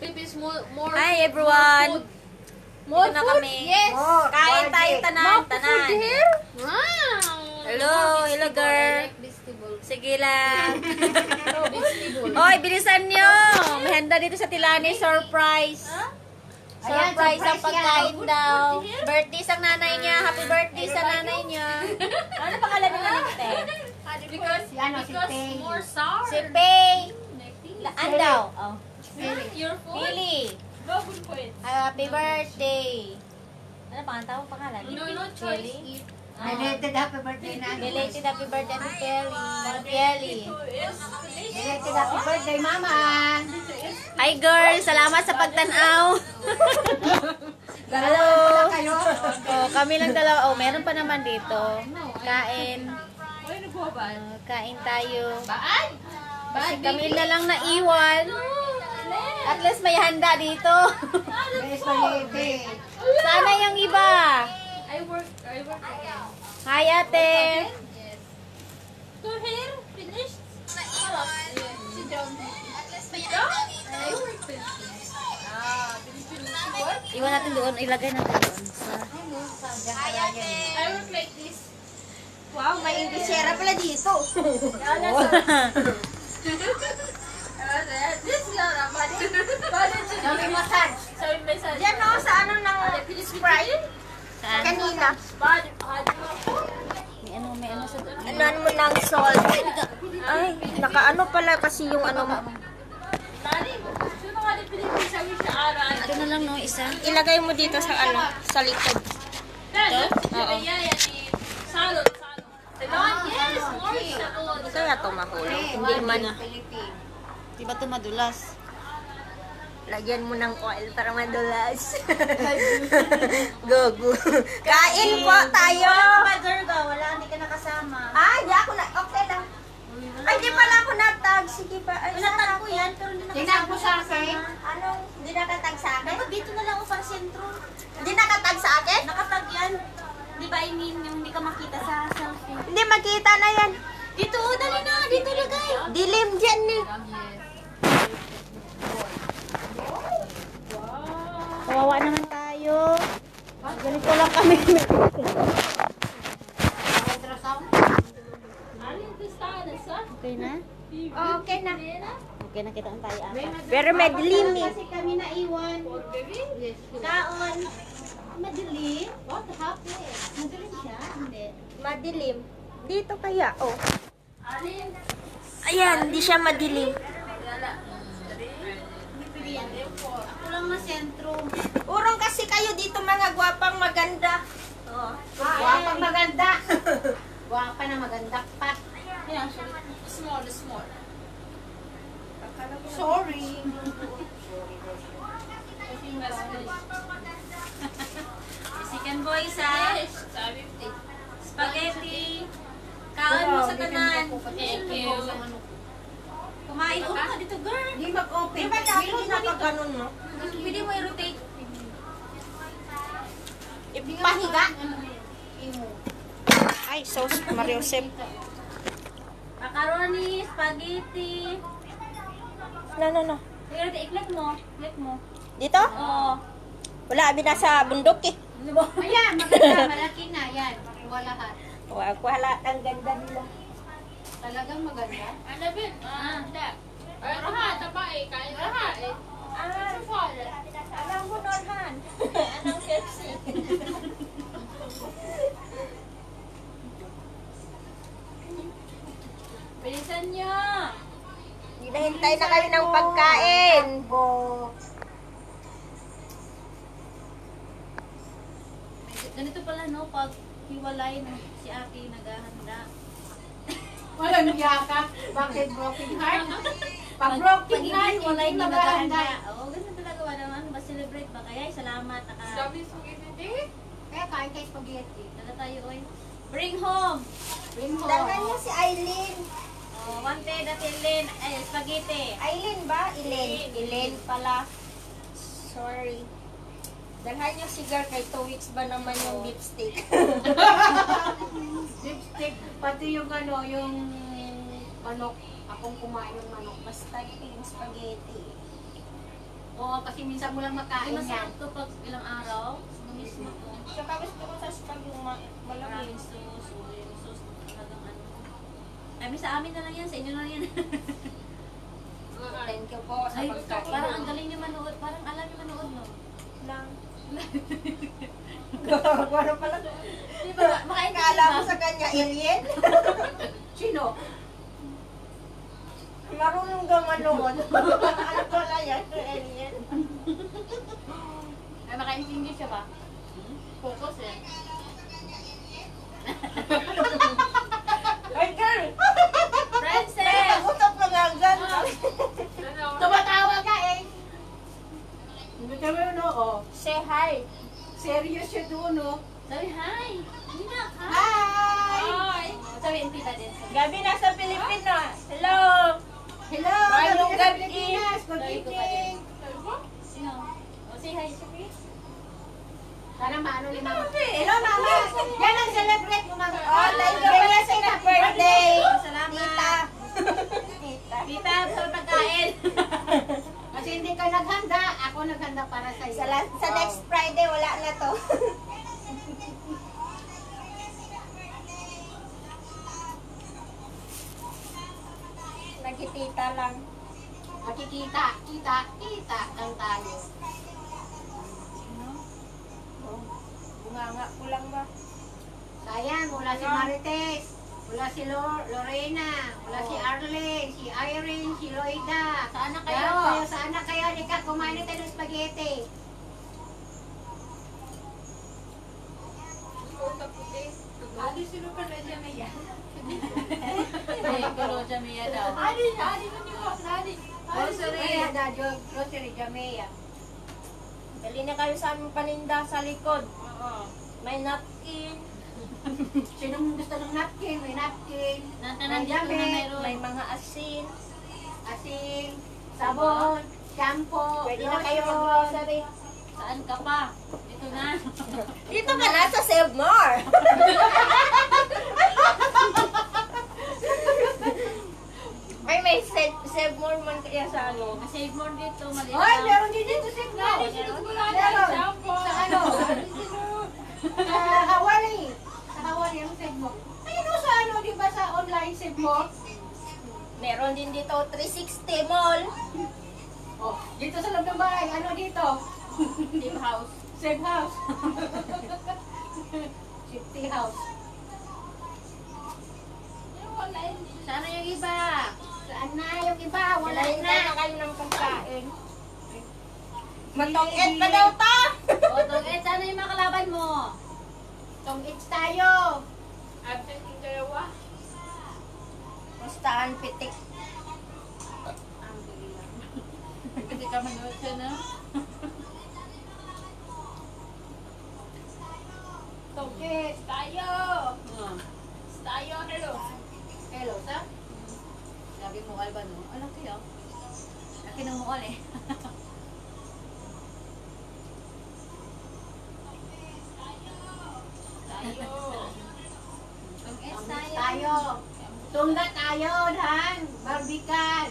Hi everyone! More Dito na food? kami. Yes. Kain tayo tanan. More food here? Wow. Hello girl. Sige lang. Oy, bilisan nyo! May handa dito sa Tilani, surprise. Surprise ang pagkain daw. Birthday sa nanay niya. Happy birthday sa nanay niya. Ano pangalan nila nito? Because more sour. Si Pei. Laan daw. Oh. Your food? Pili. Go good for it. Happy birthday. Ano pangalan? No choice. Pili? Belated happy birthday na. Belated happy birthday to Peli. Belated happy birthday, Mama. Hi girl, salamat sa pagtanaw. Hello. Kayo. Oh, kami lang dalawa. Oh, meron pa naman dito. Kain. Why na po ba? Kain tayo. Baan? Kasi kami na lang naiwan. At least may handa dito. Yes, belated. Sana yung iba. I work again. Hi ate. To here? Finished? Sit down. I work finished. Finish what? Iwan natin doon. Ilagay natin doon. I work like this. Wow, may Inglesera pala dito. This is not a body. Sorry, massage. Sorry, message. Diyan no, sa ano ng Sprite? Saan? Kanina. Body. May ano sa doon. Anuan mo ng salt. Ay, nakaano pala kasi yung ano mo. Sino nga din Pilipinas sa wish na aral? Ito na lang no, isa. Ilagay mo dito sa ano, sa likod. Ito? Oo. Salad. Yes, more salad. Kaya to mahulog. Hindi man. Di ba ito madulas? Lagyan mo ng oil para madulas. Gogo. Kain po tayo. Durga, wala, hindi ka nakasama. Ay, di ako na. Okay lang. Ay, di pala ako natag. Sige pa. Ay, Pinatag ko yan, pero hindi Tinag mo nakasama. sa akin. Anong, di nakatag sa akin? Dapat dito na lang ako para sentro. Di nakatag sa akin? Nakatag yan. Di ba, I mean, yung hindi ka makita sa selfie. Hindi makita na yan. Dito, dali na. Dito lagay. Dilim dyan eh. Kawawa naman tayo. Ganito lang kami. Okay na? Okay na. Okay na, kita tayo ata. Pero madilim eh. Kasi kami naiwan. Kaon. Madilim? What happened? Madilim siya? Hindi. Madilim. Dito kaya, oh. Ayan, di siya madilim. Ako lang na sentro. Urong kasi kayo dito mga gwapang maganda. Oh. Wapang maganda. Wapa na maganda pa. Yeah, small. Sorry. Mexican boys ha? Spaghetti. Kaon mo sa tanan. Thank you. Kumain ko ka dito, girl. Hindi mag-open. Di ba dapat napaganon mo? Pwede mo i-rotate. Ipahiga. Ay, sauce Mariosep. Macaroni, spaghetti. No. I-click mo. Click mo. Dito? Oo. Wala, abi nasa bundok eh. Ayan, maganda. Malaki na. Yan. Makuha lahat. Wala, ang ganda nila. Talagang maganda. Ano bin? Hindi. Rahat, tabae. Kain rahat eh. Alam mo, Norhan. Anong Pepsi? Bilisan nyo. Hinahintay na kayo ng pagkain. Ganito pala no, pag hiwalay no, si ate naghahanda. Walang yaka. Bakit broken heart? Pag broken heart, hiwalay hindi na maghahanda. naghahanda. Oo, ganito talaga wala naman. Ba-celebrate ba? Kaya salamat. Sabi spaghetti. Kaya kain kayo spaghetti. Dala tayo, oy. Bring home. Bring mo. Dangan niyo si Aileen. Oh, wanted at Ellen. Spaghetti. Aileen ba? Elaine pala. Sorry. Dalhan niyo si Gar kay 2 weeks ba naman yung beef steak. Lipstick. Pati yung ano, yung manok. Akong kumain ng manok. Basta yung spaghetti. Oo, kasi minsan mo lang Ay, makain yan. masarap to pag ilang araw. Mismo to. Tsaka gusto ko sa spag yung malamig. Maraming sauce, o yung sauce talagang ano. Ay, sa amin na lang yan, sa inyo na lang yan. Thank you po sa Ay, pagkain. parang ang galing niyo manood, parang alam niyo manood, no? lang. Gawara pala. Di ba, makaintindi Kala mo ba? sa kanya, alien? Sino? Marunong ka manood. Ano pala yan, alien? Ay, makaintindi siya ba? Focus eh. Ay, girl! Princess! Nagutok na nga agad. Tumatawa ka eh. Hindi kami oo. Say hi. Serious siya doon, no? Sabi, hi! Hindi na, hi! Hi! Hi! Sabi, hindi ba din? Gabi nasa Pilipinas. Hello! Hello! Mayong Gabi sa gabi. Pilipinas. Good Sabi ko pa evening. din. Sino? O, say hi, Sophie. Sana maano ni Mama. Hello, Mama! Yan ang celebrate mo, Mama. Oh, thank you pala sa ina birthday. Salamat. Tita. Tita. Tita, sa pagkain. Kasi hindi ka naghanda. Ako naghanda para sa iyo. Sa next Friday, wala na to. Nagkitita lang. Makikita, kita lang tayo. Bunganga ko lang ba? Sayang, wala si Marites. Wala si Lorena. Wala si Arlene, si Irene, si Loida. Saan na Kayo? kayo? Saan na kayo? Lika, kumain na tayo ng spaghetti. Adi, sino pa na dyan may yan? Ay, kalo dyan may yan daw. Adi na niyo. Adi. Grocery, Dadyo. Grocery, Jamea. Dali na kayo sa aming paninda sa likod. Oo. May napkin, Sinong gusto ng napkin? May napkin. Nantanan dito na meron. may mga asin. Asin, sabon, shampoo, Pwede na kayo lotion. mag-grocery. Saan ka pa? Ito na. Dito ka na sa Save More. Ay, may Save More man kaya sa ano. Save more dito. Maliit Hoy, lang. meron din dito signal. Meron. Sa ano? Sa Hawali. Sa Hawali ang save mo. Ayun o, sa ano, di ba sa online save mo? Meron din dito 360 Mall. Oh, dito sa loob ng bahay, ano dito? Save house. Save house. Safety house. Sana yung iba? Saan na yung iba? Wala Wala na. na kayo ng pagkain. Matong-et pa daw ta. O, Tong, sana yung mga kalaban mo? Tong eats tayo. Absent yung dalawa. Mustahan pitik. Hindi ka manood siya na. Tongkit. Tayo! Tayo, hello. Hello, sa? Sabi mo, Alba, no? Alam kayo? Laki ng mukol eh. Tayo. Tong S Tayo. Tungga tayo, Dan. Barbican.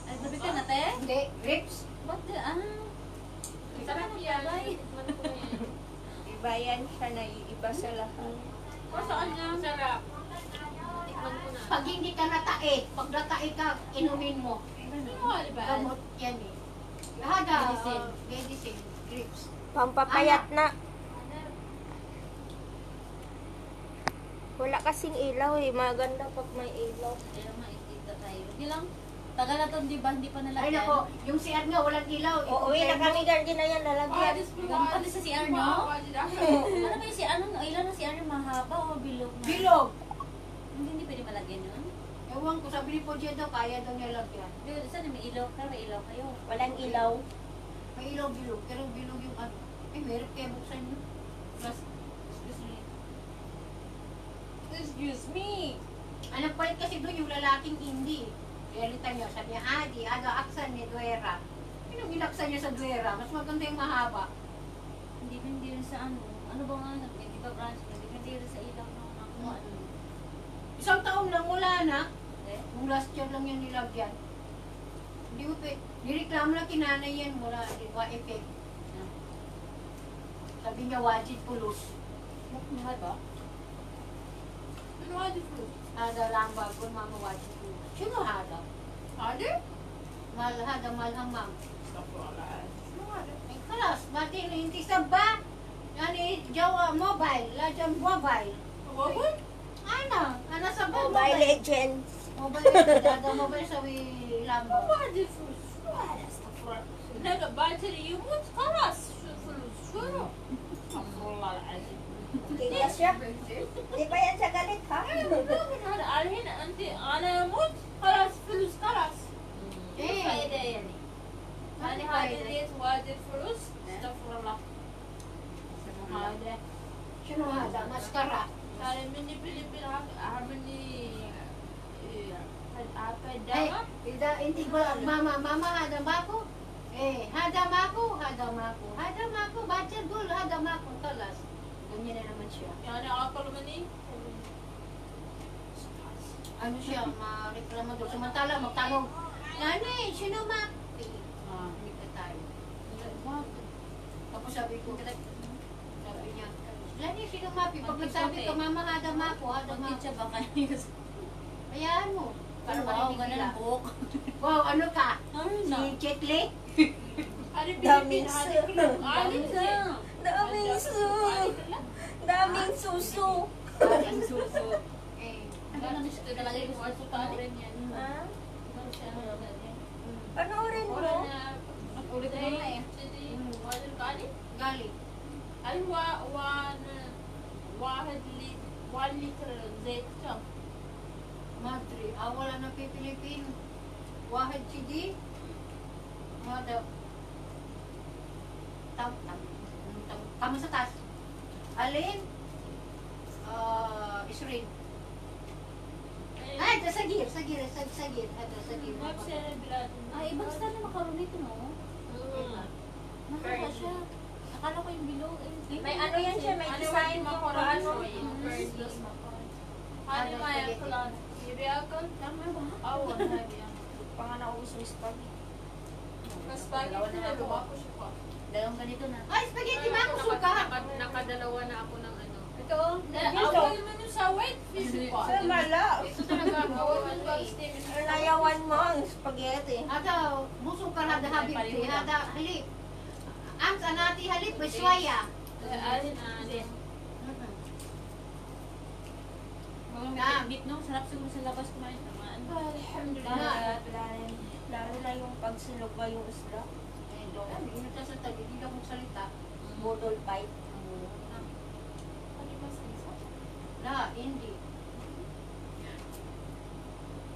Ay, sabi ka na, te? Hindi, grips. Ba't di, Sarap yan. Iba yan siya na iba sa lahat. O, saan niya? Sarap. Tikman ko na. Pag hindi ka natae, pag natae ka, inumin mo. Ano mo, di ba? Gamot yan eh. Hada, Medicine. medicine, grips. Pampapayat na. Wala kasing ilaw eh. Maganda pag may ilaw. Kaya makikita tayo. Hindi lang. Tagal na to, di ba? Hindi pa nalagyan. Ay nako, yung CR nga walang ilaw. Uuwi na kami garden na yan lalagyan. Ganun pa din sa CR, no? Ano ba yung CR? Anong ilan ng CR? Mahaba o bilog na? Bilog. Hindi pwede malagyan yun. Ewan ko, sabi ni Podje daw, kaya daw niya lagyan. Dude, saan may ilaw ka? May ilaw kayo. Walang ilaw. May ilaw bilog, pero bilog yung ano. Eh, meron kaya buksan nyo. Plus, excuse me. Excuse me. Ang nagpalit kasi doon yung lalaking hindi. Realita niya, sabi niya, Adi, aga aksan ni Duera. Yung ilaksan niya sa Duera, mas maganda yung mahaba. Hindi rin sa ano. Ano ba nga? Hindi ba branch? Hindi rin sa ilaw ng mga ano. Isang taon lang, wala na. Eh? Nung last year lang yan nilagyan. Di mo pe, nireklamo lang kinanay yan mula, wa effect. Sabi niya, wajid pulos. Mahal ba? Ano nga di fruit? Hada lang bago, mama wajid pulos. Sino hada? Ada? Mal, hada, malhang mam. Astagfirullah. Ano nga di? Ay, kalas, mati, hindi sabba. Yani, jawa, mobile, lajan mobile. Wabon? Ana sa Mobile Legends. Mobile, hada mobile sa wi lambo. Ano nga di fruit? Ano nga di? Astagfirullah. لا battery يموت خلاص شو الفلوس شنو؟ استغفر الله العظيم. Tigas siya. Di ba yan siya galit, ha? من هذا الحين انت انا اموت خلاص فلوس خلاص. إيه. ايه فايدة يعني. يعني هذا ديت واجد فلوس استغفر الله. هذا Sino hada? Maskara. هذا مني بلبل مني apa Ay, dama? ida, hindi ko, mama hada mako. Hada mako, baca dulu hada mako, kalas. Ganyan na naman siya. يعني اقل مني. Ano siya, mareklamo doon. Samantala, magtanong, Nanay, sino mako? Hindi ka tayo. Tapos sabi ko, sabi niya, Lani, sino mapi? Pag nagsabi ka, mama, hada mako. Mag-kitsa ba kayo? Hayaan mo. Para Wow, marinig ganun nila. ang buhok. Wow, ano ka? Ano Si Chetli? هذه Daming بلبل هذه كلهم Daming عالم. Daming su. Daming susu. Daming suso. Ano gusto talaga yung gusto rin yan. Ha? Ano siya? Panoorin mo. Ulit mo na eh. Water kali? Gali. أيوة واحد لتر زيت كم؟ Madre, wala na kay Pilipin. Wahid CD. Mada. Tama sa taas. Alin? Isrin. Ay, sagir. Ada sagir. ما بصير البلاد. Ay, ibang style na macaroni ito, no? Mahal siya. Akala ko yung below. May ano yan siya, may design mo kung ano. هذه ما ياكلون. يبي ياكل؟ أول هذه. Pangan ako gusto yung spaghetti. بس باقي كله ماكو شوفه. Dalawang ganito na. Ay, spaghetti mako suka. Nakadalawa na ako ng ano. Ito, Awal mo nung sa weight, physical. mala. Ito talaga awal mo nung pag-steam. Nayawan mo ang spaghetti. Ada musukar hada habibti. Hada halip. Ang sanati halip beswaya. Alin, alin. Mga bit no, sarap siguro sa labas kumain. Tamaan. Alhamdulillah. Lalo na yung pagsilog ba yung isla. Hindi na sa tabi, hindi ako salita. Model pipe. La, hindi.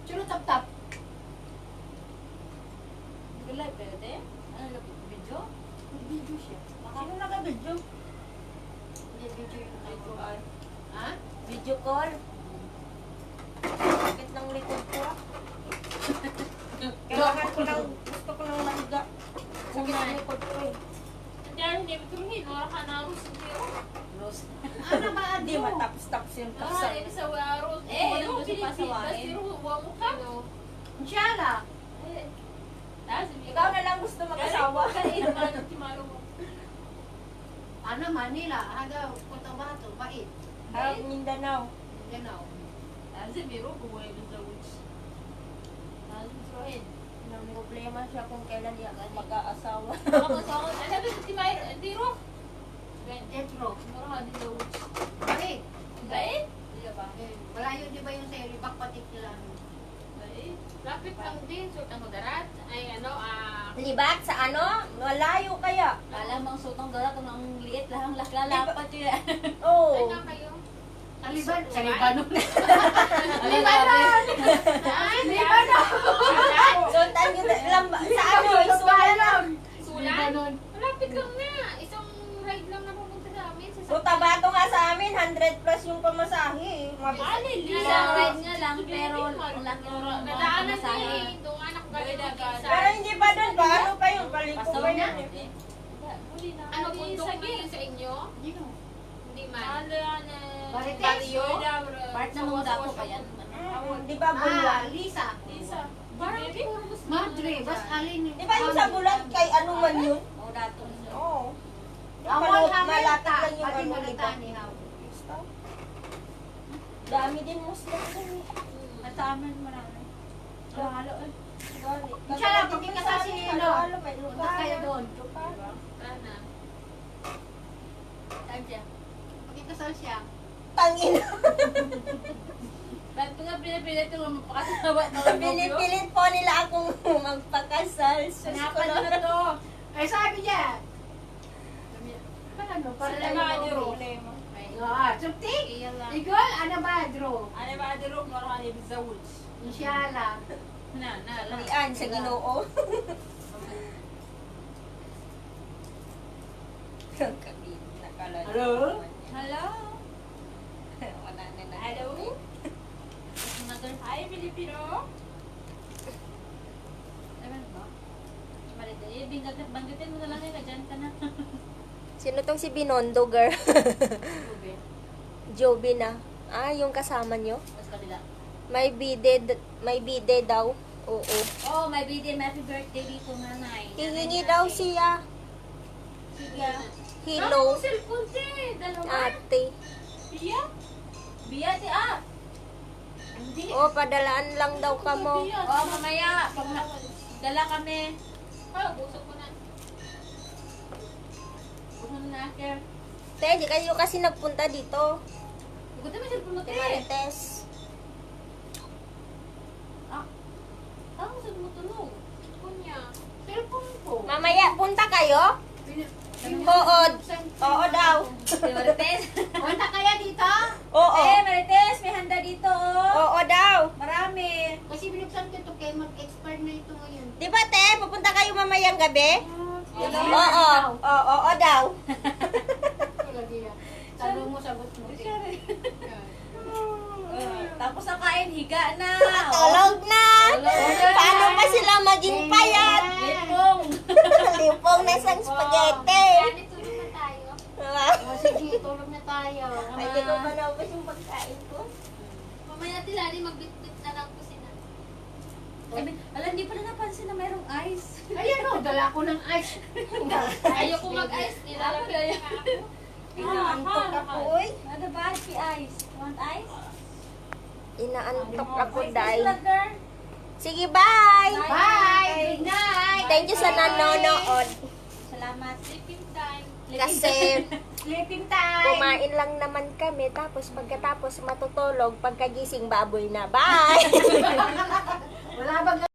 Churo tap-tap. Gulay, pwede? Ano na video? Video siya. Sino naka-video? Hindi, video yung tayo. Ha? Video call. Sakit ng likod ko. Kailangan ko lang, gusto ko lang mahiga. Sakit ng likod ko eh. Diyan, hindi mo tumihin. Wala ka na arus ng tiro. Rose. Ano ba, Hindi Ado? matapos-tapos yung Ah, kapsal. ini sa arus. Walang gusto Pilipin. pasawain. Basta tiro, huwag mo ka. Inshallah. Lazim. Ikaw na lang gusto mag-asawa. Kain naman ang timalo mo. Ano, Manila. Ada Cotabato, Bait. Mindanao. Ganao. لازم يروح هو يتزوج. لازم تروحين. Nang problema siya kung kailan niya mag-aasawa. انا بنتي ما انت روح. وين؟ Tetro. نروح نتزوج. Bait. بعيد؟ Malayo di ba yung sa Ribak Patiklan? بعيد. Lapit lang din. So, ang darat ay ano, Libat sa ano? Malayo kaya. Alam ang sutong dala kung ang liit lang laklapat yun. Oo. ay nga kayo. Taliban. Sa Libanon. Libanon! Libanon! Suntan nyo lang ba? Sa ano? Isulan? Sulan? Malapit lang na. Isang ride lang na pupunta namin. Cotabato nga sa amin, 100 plus yung pamasahe. Alin, Isang ride nga lang, pero ang laki ng mga nadaanan niya masahe. eh. Doon anak galing mag-isa. Pero hindi pa doon. Paano pa yung paliko Pasaw pa na. yan eh. Ano, bundok man yun sa inyo? Hindi man. Marites? Baryo? Part ng mga dako pa yan. Di ba buwan? Lisa. Isa. Parang puro gusto. Madre, bas alin ni. Di ba yung sa bulat kay ano man yun? O, datong. Oo. Awal Malapit hamilta. lang yung Pati ano, mo di ba? ni Haw. Dami din Muslim dun eh. At sa amin marami. Halo eh. Siya lang, pag ikasal si Nino. Halo, may Punta lugar. kayo doon. Sana. Tadya. Pag ikasal siya. Tangin. Ba't ko nga pinapilit yung mapakatawa na Pilit-pilit po nila akong magpakasal. Sus ko Hanapan na. nyo na to. Ay, sabi niya. Ano, para Sila lang ba yung yung oro. problema? Suktik. Iyan lang. Igol, ano ba, Dro? Ano ba ang duro? Marang ano yung zawuds. Inshallah. Na, lang. Rian sa Ginoo. Ang kabit. Nakala. Hello? Hello? Wala na na. Hello? Hi, Filipino? Ewan ba? Marita, banggitin mo na lang ka dyan ka na. Sino tong si Binondo, girl? Ube. Joby na. Ah, yung kasama nyo? Tapos kabila. May bide daw. Oo. Oh, may birthday, happy birthday dito, nanay. Hihingi daw siya. Sige. Hello, Cellphone si, dalawa. ate. Biya? Biya ti ah. Hindi. Oh, padalaan lang daw ka mo. Oh, mamaya. Pag dala kami. Oh, busog ko na. Bukan na, Ker. Te, di kayo kasi nagpunta dito. Ikutin mo yung cellphone mo, Te te. Marites. Tawag sa mo tulog. Kunya. Cellphone ko. Mamaya, punta kayo? Oo. Oo daw. Si Marites. Punta kaya dito? Oo. Eh, Marites, may handa dito, oh. Oo daw. Marami. Kasi binuksan ko ito kaya mag-expire na ito ngayon. Di ba, te? Pupunta kayo mamayang gabi? Hello? Oo. Oo daw. Lagi yan. Tanong mo, sagot mo. Tapos ang kain, higa na. Tulog na. Paano pa sila maging payat? Lipong. Lipong na isang spaghetti. Tulog na tayo. O sige, tulog na tayo. Ay, di ko pa naubos yung pagkain ko. Mamaya tilali, magbitbit na lang ko sila. Alam, hindi pala napansin na mayroong ice. Ayan o, dala ko ng ice. Ayoko mag-ice. Nilalagay na ako. Inaantok ako, uy. Ano ba? Si ice. Want ice? Inaantok ako, day. Slugger. Sige, bye! Bye! Good night! Thank you sa nanonood. Salamat. Sleeping time. Kasi Sleeping time! kumain lang naman kami, tapos pagkatapos matutulog, pagkagising baboy na. Bye! Wala bang